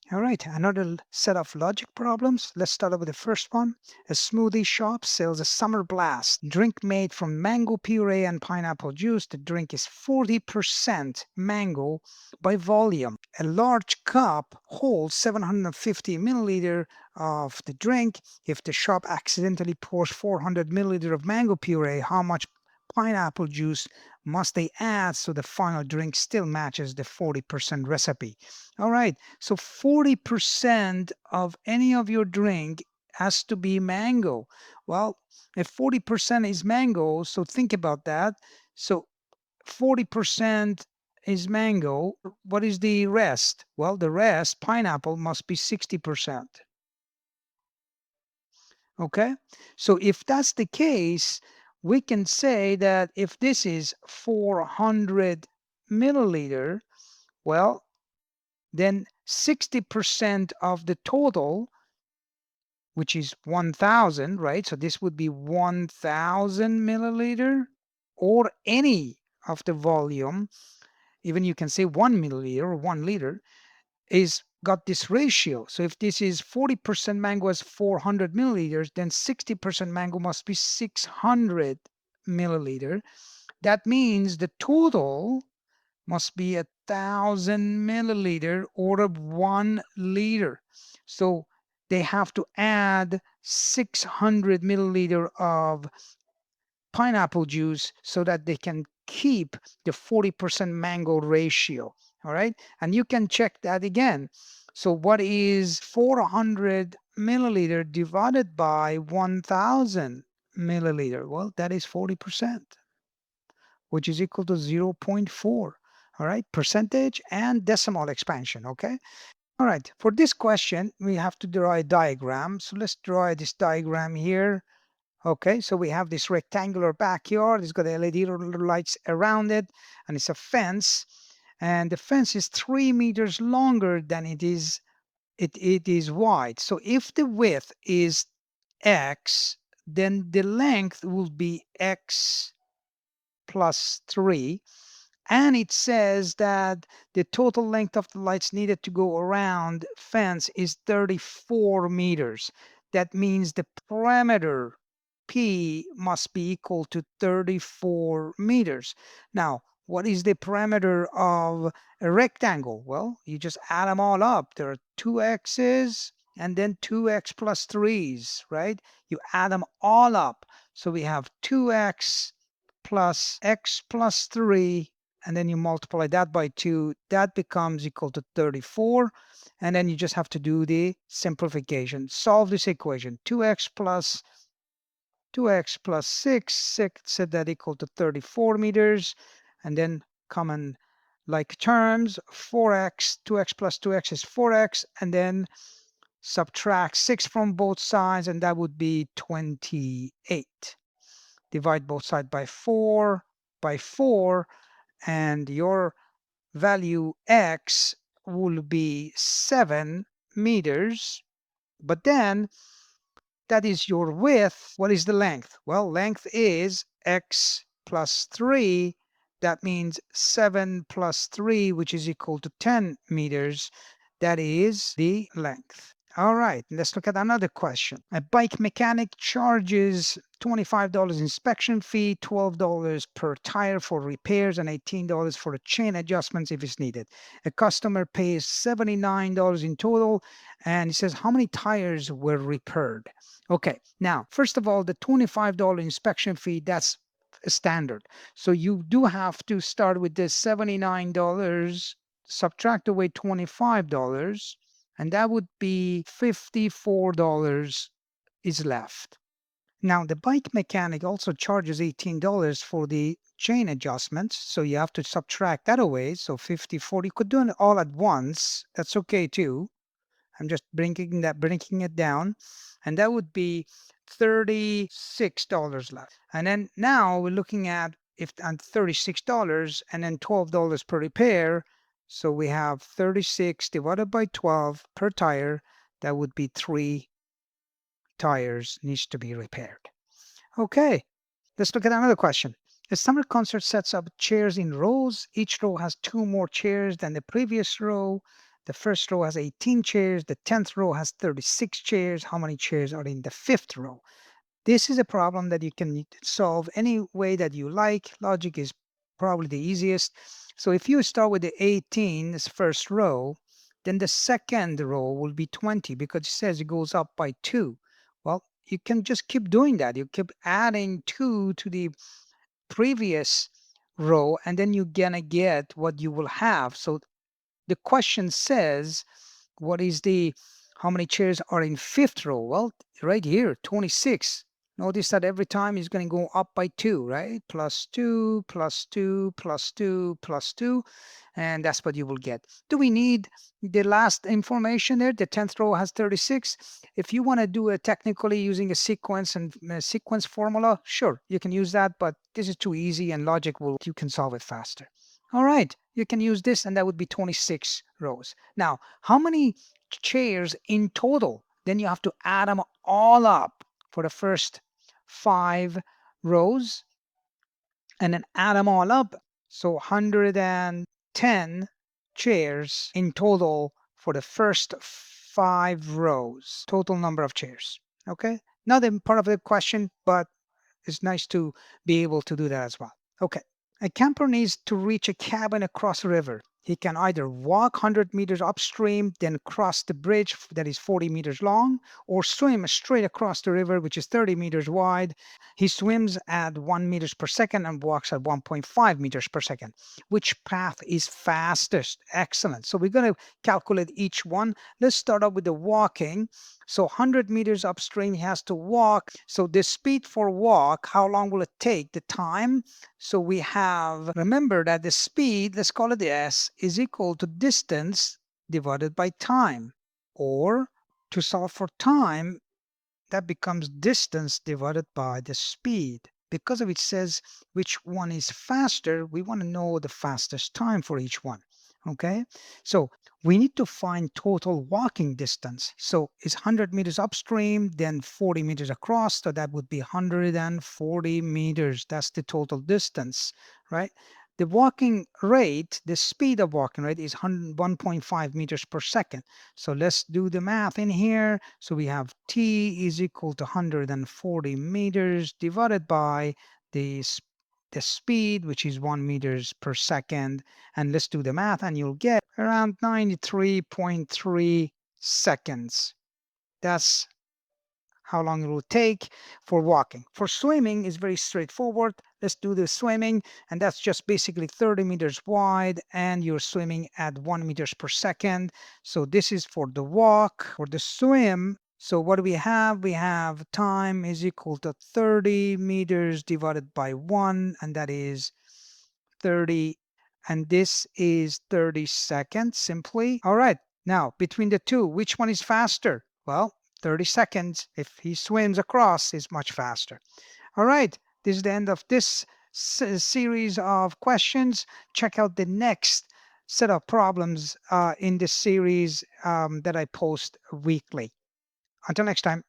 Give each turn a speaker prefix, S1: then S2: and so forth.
S1: All right, another set of logic problems. Let's start off with the first one. A smoothie shop sells a summer blast drink made from mango puree and pineapple juice. The drink is 40% mango by volume. A large cup holds 750 milliliter of the drink. If the shop accidentally pours 400 milliliter of mango puree, how much pineapple juice must they add so the final drink still matches the 40% recipe? All right. So 40% of any of your drink has to be mango. Well, if 40% is mango, so think about that. So 40% is mango. What is the rest? Well, the rest, pineapple, must be 60%. Okay. So if that's the case, we can say that if this is 400 milliliter, well, then 60% of the total, which is 1000, right? So this would be 1000 milliliter, or any of the volume, even you can say 1 milliliter or 1 liter, is got this ratio. So if this is 40% mango is 400 milliliters, then 60% mango must be 600 milliliter. That means the total must be 1000 milliliter or 1 liter. So they have to add 600 milliliter of pineapple juice so that they can keep the 40% mango ratio. All right. And you can check that again. So what is 400 milliliter divided by 1000 milliliter? Well, that is 40%, which is equal to zero 0.4. All right, percentage and decimal expansion. Okay. All right. For this question, we have to draw a diagram. So let's draw this diagram here. Okay. So we have this rectangular backyard. It's got LED lights around it, and it's a fence. And the fence is 3 meters longer than it is wide. So if the width is x, then the length will be x plus 3. And it says that the total length of the lights needed to go around fence is 34 meters. That means the parameter P must be equal to 34 meters. Now, what is the parameter of a rectangle? Well, you just add them all up. There are two x's and then 2x plus 3's, right? You add them all up. So we have 2x plus x plus 3, and then you multiply that by 2, that becomes equal to 34. And then you just have to do the simplification. Solve this equation. 2x plus 6 set that equal to 34 meters. And then common like terms, 4x, 2x plus 2x is 4x, and then subtract 6 from both sides, and that would be 28. Divide both sides by 4, and your value x will be 7 meters. But then that is your width. What is the length? Well, length is x plus 3. That means 7 plus 3, which is equal to 10 meters. That is the length. All right, let's look at another question. A bike mechanic charges $25 inspection fee, $12 per tire for repairs, and $18 for the chain adjustments if it's needed. A customer pays $79 in total, and he says how many tires were repaired. Okay, now, first of all, the $25 inspection fee, that's a standard. So you do have to start with this $79, subtract away $25, and that would be $54 is left. Now, the bike mechanic also charges $18 for the chain adjustments, so you have to subtract that away. So 54, you could do it all at once. That's okay too. I'm just bringing it down, and that would be $36 left. And then now we're looking at if on $36 and then $12 per repair. So we have 36 divided by 12 per tire. That would be 3 tires needs to be repaired. Okay, let's look at another question. A summer concert sets up chairs in rows. Each row has 2 more chairs than the previous row. The first row has 18 chairs. The 10th row has 36 chairs. How many chairs are in the fifth row? This is a problem that you can solve any way that you like. Logic is probably the easiest. So if you start with the 18 as first row, then the second row will be 20 because it says it goes up by 2. Well, you can just keep doing that. You keep adding 2 to the previous row, and then you're gonna get what you will have. So the question says, what is the how many chairs are in fifth row? Well, right here, 26. Notice that every time it's going to go up by 2, right? Plus 2, plus 2, plus 2, plus 2, and that's what you will get. Do we need the last information there? The 10th row has 36. If you want to do it technically using a sequence and a sequence formula, sure, you can use that, but this is too easy and logic will, you can solve it faster. All right, you can use this and that would be 26 rows. Now, how many chairs in total? Then you have to add them all up for the first 5 rows and then add them all up. So 110 chairs in total for the first 5 rows. Total number of chairs. Okay, not a part of the question, but it's nice to be able to do that as well. Okay. A camper needs to reach a cabin across a river. He can either walk 100 meters upstream, then cross the bridge that is 40 meters long, or swim straight across the river, which is 30 meters wide. He swims at 1 meters per second and walks at 1.5 meters per second. Which path is fastest? Excellent. So we're going to calculate each one. Let's start off with the walking. So 100 meters upstream, he has to walk. So the speed for walk, how long will it take? The time. So we have, remember that the speed, let's call it the S, is equal to distance divided by time. Or to solve for time, that becomes distance divided by the speed. Because of it says which one is faster, we want to know the fastest time for each one. Okay, so we need to find total walking distance. So it's 100 meters upstream, then 40 meters across. So that would be 140 meters. That's the total distance, right? The walking rate, the speed of walking rate is 1.5 meters per second. So let's do the math in here. So we have t is equal to 140 meters divided by the, the speed, which is 1 meters per second. And let's do the math and you'll get around 93.3 seconds. That's how long it will take for walking. For swimming is very straightforward. Let's do the swimming, and that's just basically 30 meters wide, and you're swimming at 1 meters per second. So this is for the walk. For the swim, so what do we have? We have time is equal to 30 meters divided by 1, and that is 30, and this is 30 seconds simply. All right, now between the two, which one is faster? Well, 30 seconds, if he swims across, is much faster. All right, this is the end of this series of questions. Check out the next set of problems in this series that I post weekly. Until next time.